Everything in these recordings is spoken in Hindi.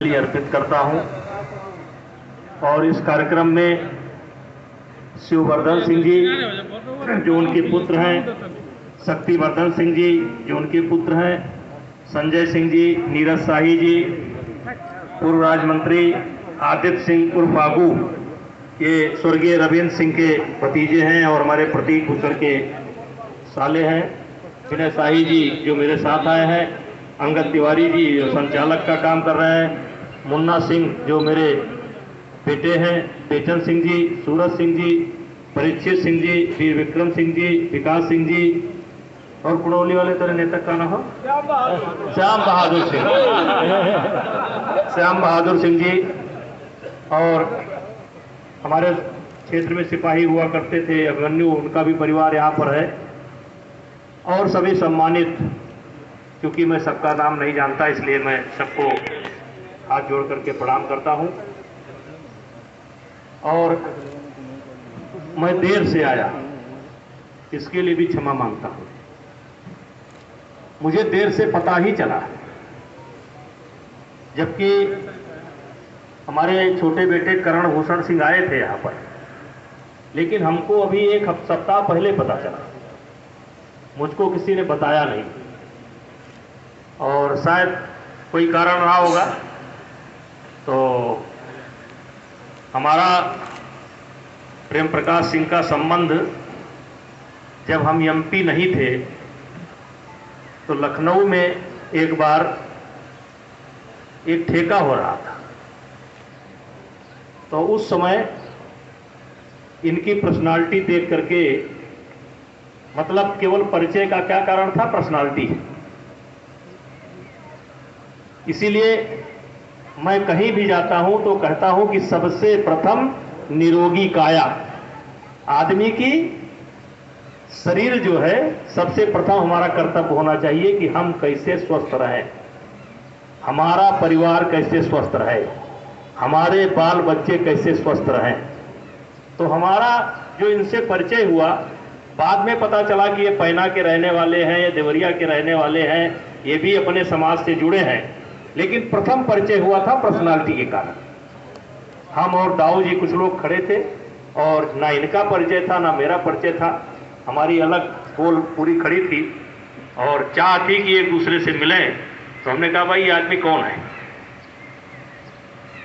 लिए अर्पित करता हूं। और इस कार्यक्रम में शिववर्धन सिंह जी जो उनके पुत्र हैं, शक्तिवर्धन सिंह जी जो उनके पुत्र हैं, संजय सिंह जी, नीरज शाही जी, पूर्व राज्य मंत्री आदित्य सिंह उर्फ बाबू, ये स्वर्गीय रविंद्र सिंह के भतीजे हैं और हमारे प्रतीक भूषण के साले हैं। विनय शाही जी जो मेरे साथ आए हैं, अंगद तिवारी जी जो संचालक का काम कर रहे हैं, मुन्ना सिंह जो मेरे बेटे हैं, बेचन सिंह जी, सूरज सिंह जी, परीक्षित सिंह जी, वीर विक्रम सिंह जी, विकास सिंह जी, और कुड़ौली वाले तेरे नेता का नाम हो श्याम बहादुर सिंह, श्याम बहादुर सिंह जी, और हमारे क्षेत्र में सिपाही हुआ करते थे अभिमन्यु, उनका भी परिवार यहाँ पर है, और सभी सम्मानित। क्योंकि मैं सबका नाम नहीं जानता इसलिए मैं सबको हाथ जोड़ करके प्रणाम करता हूं। और मैं देर से आया, इसके लिए भी क्षमा मांगता हूं। मुझे देर से पता ही चला, जबकि हमारे छोटे बेटे करण भूषण सिंह आए थे यहाँ पर, लेकिन हमको अभी एक सप्ताह पहले पता चला, मुझको किसी ने बताया नहीं, और शायद कोई कारण रहा होगा। तो हमारा प्रेम प्रकाश सिंह का संबंध जब हम एमपी नहीं थे तो लखनऊ में एक बार एक ठेका हो रहा था, तो उस समय इनकी पर्सनालिटी देख करके, मतलब केवल परिचय का क्या कारण था, पर्सनालिटी। इसीलिए मैं कहीं भी जाता हूं तो कहता हूं कि सबसे प्रथम निरोगी काया, आदमी की शरीर जो है सबसे प्रथम हमारा कर्तव्य होना चाहिए कि हम कैसे स्वस्थ रहें, हमारा परिवार कैसे स्वस्थ रहे, हमारे बाल बच्चे कैसे स्वस्थ रहें। तो हमारा जो इनसे परिचय हुआ, बाद में पता चला कि ये पैना के रहने वाले हैं, ये देवरिया के रहने वाले हैं, ये भी अपने समाज से जुड़े हैं, लेकिन प्रथम परिचय हुआ था पर्सनालिटी के कारण। हम और दाऊ जी कुछ लोग खड़े थे और ना इनका परिचय था ना मेरा परिचय था, हमारी अलग पोल पूरी खड़ी थी और चाह थी कि एक दूसरे से मिलें। तो हमने कहा भाई ये आदमी कौन है,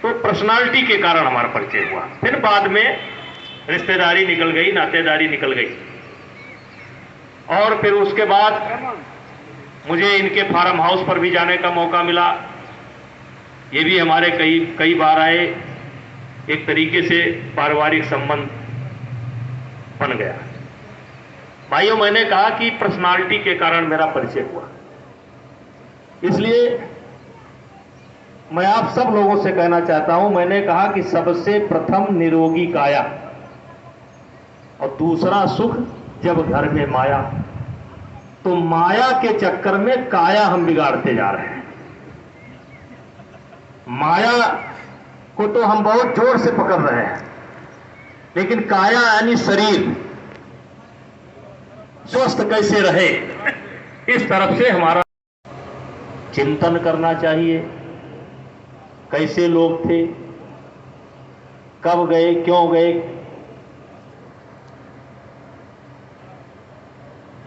तो पर्सनालिटी के कारण हमारा परिचय हुआ। फिर बाद में रिश्तेदारी निकल गई, नातेदारी निकल गई, और फिर उसके बाद मुझे इनके फार्म हाउस पर भी जाने का मौका मिला। ये भी हमारे कई बार आए, एक तरीके से पारिवारिक संबंध बन गया। भाइयों, मैंने कहा कि पर्सनालिटी के कारण मेरा परिचय हुआ, इसलिए मैं आप सब लोगों से कहना चाहता हूं, मैंने कहा कि सबसे प्रथम निरोगी काया, और दूसरा सुख जब घर में माया। तो माया के चक्कर में काया हम बिगाड़ते जा रहे हैं। माया को तो हम बहुत जोर से पकड़ रहे हैं, लेकिन काया यानी शरीर स्वस्थ कैसे रहे, इस तरफ से हमारा चिंतन करना चाहिए। कैसे लोग थे, कब गए, क्यों गए,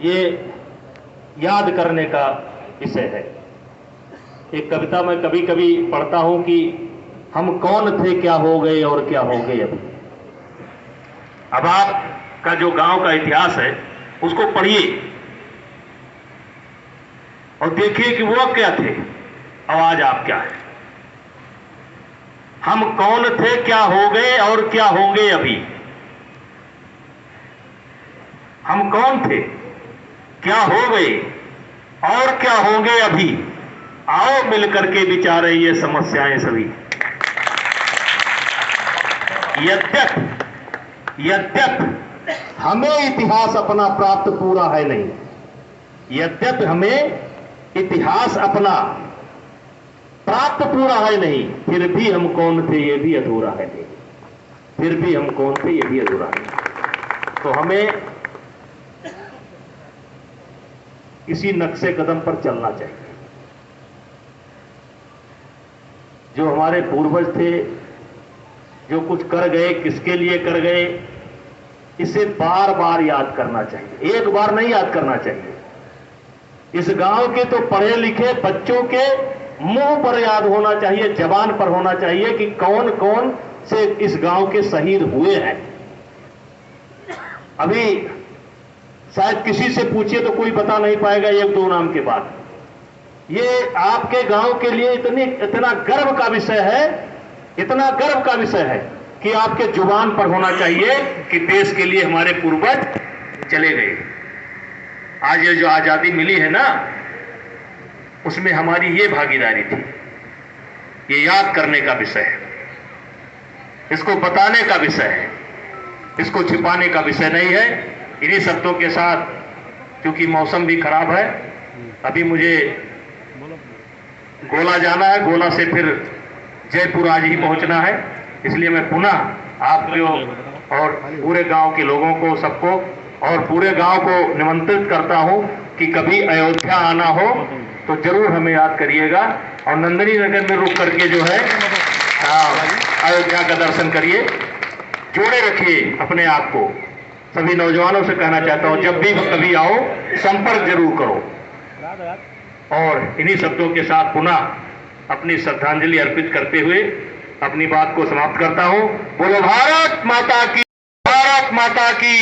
ये याद करने का विषय है। एक कविता मैं कभी कभी पढ़ता हूं कि हम कौन थे, क्या हो गए और क्या हो गए अभी। अब आपका जो गांव का इतिहास है उसको पढ़िए और देखिए कि वो क्या थे और आज आप क्या है। हम कौन थे, क्या हो गए और क्या होंगे अभी। हम कौन थे, क्या हो गए और क्या होंगे अभी। आओ मिलकर के विचारें ये समस्याएं सभी। यद्यप हमें इतिहास अपना प्राप्त पूरा है नहीं, यद्यप हमें इतिहास अपना प्राप्त पूरा है नहीं, फिर भी हम कौन थे ये भी अधूरा है नहीं, फिर भी हम कौन थे ये भी अधूरा है। तो हमें इसी नक्शे कदम पर चलना चाहिए। जो हमारे पूर्वज थे, जो कुछ कर गए, किसके लिए कर गए, इसे बार बार याद करना चाहिए, एक बार नहीं याद करना चाहिए। इस गांव के तो पढ़े लिखे बच्चों के मुंह पर याद होना चाहिए, जबान पर होना चाहिए कि कौन कौन से इस गांव के शहीद हुए हैं। अभी शायद किसी से पूछिए तो कोई बता नहीं पाएगा एक दो नाम के बाद। ये आपके गांव के लिए इतना गर्व का विषय है, इतना गर्व का विषय है कि आपके जुबान पर होना चाहिए कि देश के लिए हमारे पूर्वज चले गए। आज ये जो आजादी मिली है ना, उसमें हमारी ये भागीदारी थी। ये याद करने का विषय है, इसको बताने का विषय है, इसको छिपाने का विषय नहीं है। इन्हीं शब्दों के साथ, क्योंकि मौसम भी खराब है, अभी मुझे गोला जाना है, गोला से फिर जयपुर आज ही पहुंचना है, इसलिए मैं पुनः आपको और पूरे गांव के लोगों को, सबको और पूरे गांव को निमंत्रित करता हूं कि कभी अयोध्या आना हो तो जरूर हमें याद करिएगा और नंदिनी नगर में रुक करके जो है अयोध्या का दर्शन करिए। जोड़े रखिए अपने आप को। सभी नौजवानों से कहना चाहता हूं, जब भी कभी आओ संपर्क जरूर करो। और इन्हीं शब्दों के साथ पुनः अपनी श्रद्धांजलि अर्पित करते हुए अपनी बात को समाप्त करता हूं। बोलो भारत माता की, भारत माता की।